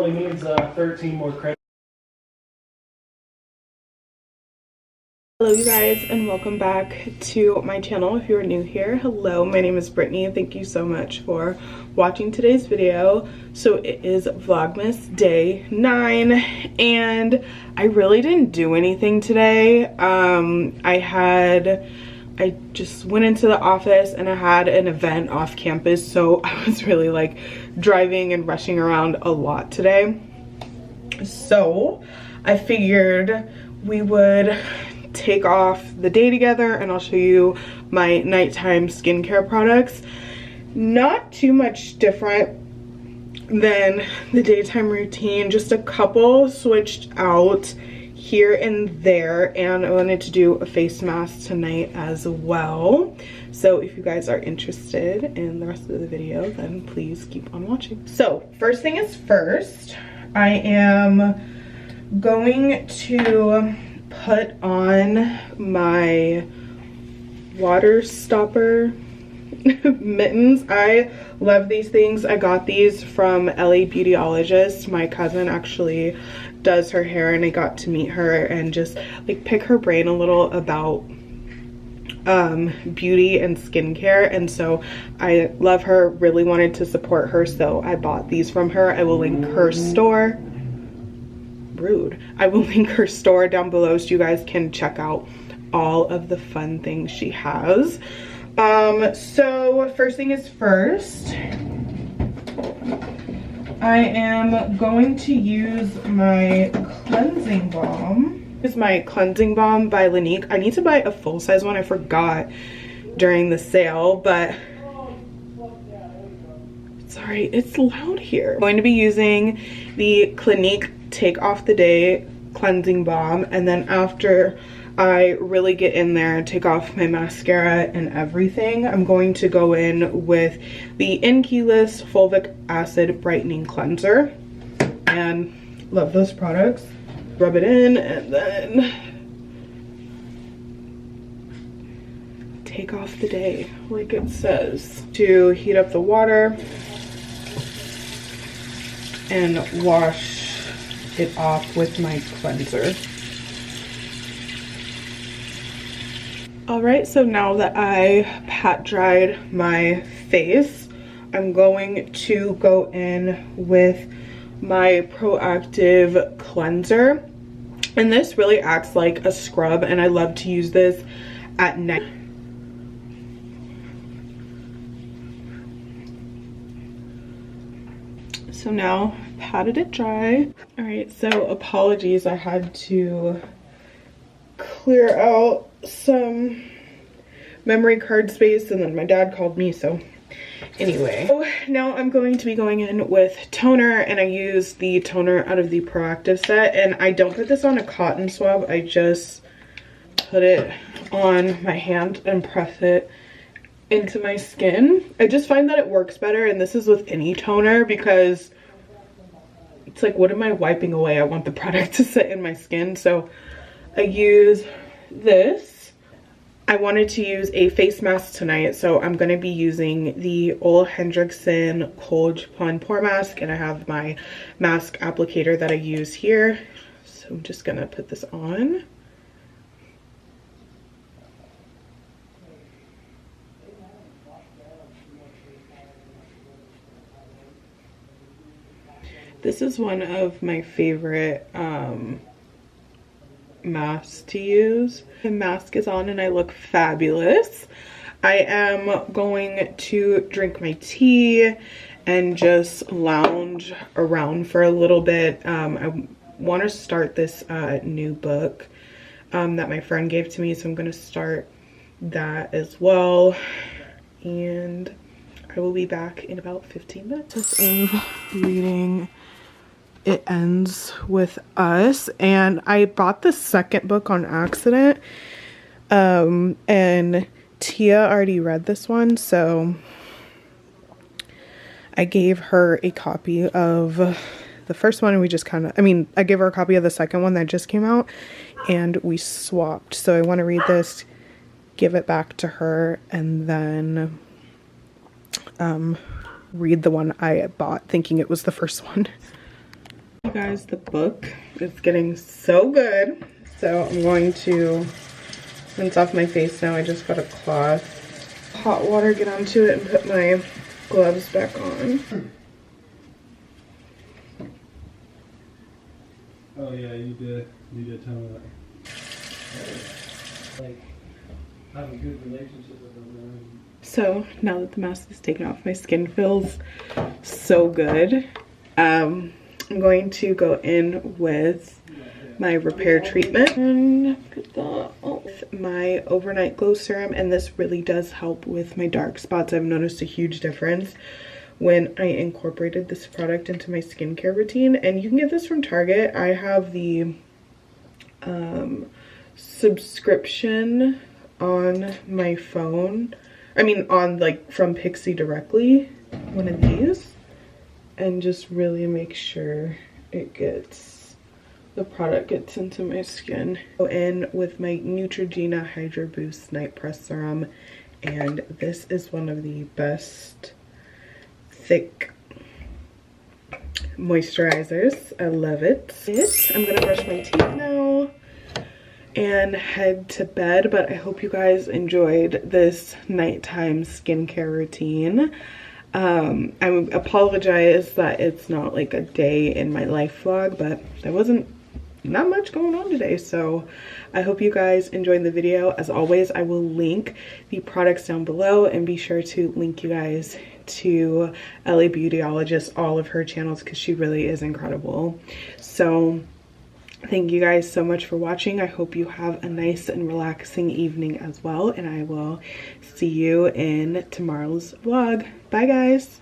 only needs 13 more credits. Hello you guys, and welcome back to my channel. If you are new here, hello, my name is Brittany. Thank you so much for watching today's video. So it is Vlogmas day 9 and I really didn't do anything today. I just went into the office and I had an event off campus, so I was really like driving and rushing around a lot today. So I figured we would take off the day together and I'll show you my nighttime skincare products. Not too much different than the daytime routine, just a couple switched out here and there, and I wanted to do a face mask tonight as well. So if you guys are interested in the rest of the video, then please keep on watching. So first thing is first, I am going to put on my water stopper mittens. I love these things. I got these from LA Beautyologist. My cousin actually does her hair and I got to meet her and just like pick her brain a little about beauty and skincare, and so I love her, really wanted to support her, so I bought these from her. I will link her store. Rude. I will link her store down below so you guys can check out all of the fun things she has. So first thing is first, I am going to use my cleansing balm. This is my cleansing balm by Laneige. I need to buy a full size one. I forgot during the sale, but sorry, it's loud here. I'm going to be using the Clinique Take Off the Day cleansing balm, and then after I really get in there, take off my mascara and everything, I'm going to go in with the In-Keyless Fulvic Acid Brightening Cleanser, and love those products. Rub it in and then take off the day like it says. To heat up the water and wash it off with my cleanser. Alright, so now that I pat dried my face, I'm going to go in with my Proactive Cleanser. And this really acts like a scrub, and I love to use this at night. So now patted it dry. Alright, so apologies, I had to clear out some memory card space and then my dad called me, so anyway. So now I'm going to be going in with toner, and I use the toner out of the Proactive set, and I don't put this on a cotton swab, I just put it on my hand and press it into my skin. I just find that it works better, and this is with any toner, because it's like, what am I wiping away? I want the product to sit in my skin, so I use this. I wanted to use a face mask tonight, so I'm going to be using the Ole Hendrickson Cold Japan Pore Mask, and I have my mask applicator that I use here. So I'm just going to put this on. This is one of my favorite masks to use. The mask is on and I look fabulous. I am going to drink my tea and just lounge around for a little bit. I want to start this new book that my friend gave to me, so I'm going to start that as well, and I will be back in about 15 minutes of reading It Ends With Us, and I bought the second book on accident, and Tia already read this one, so I gave her a copy of the first one, and we just kind of, I gave her a copy of the second one that just came out, and we swapped. So I want to read this, give it back to her, and then read the one I bought thinking it was the first one. guys, the book is getting so good. So I'm going to rinse off my face now. I just got a cloth. Hot water, get onto it and put my gloves back on. Oh yeah, you did tell me that. Like, have a good relationship with them. So now that the mask is taken off, my skin feels so good. I'm going to go in with my repair treatment and put that off. My overnight glow serum, and this really does help with my dark spots. I've noticed a huge difference when I incorporated this product into my skincare routine, and you can get this from Target. I have the subscription on my phone. I mean, on like from Pixie directly, one of these, and just really make sure the product gets into my skin. Go in with my Neutrogena Hydro Boost Night Press Serum, and this is one of the best thick moisturizers. I love it. I'm gonna brush my teeth now and head to bed, but I hope you guys enjoyed this nighttime skincare routine. I apologize that it's not like a day in my life vlog, but there wasn't not much going on today, so I hope you guys enjoyed the video. As always, I will link the products down below, and be sure to link you guys to LA Beautyologist, all of her channels, because she really is incredible. So thank you guys so much for watching. I hope you have a nice and relaxing evening as well, and I will see you in tomorrow's vlog. Bye guys.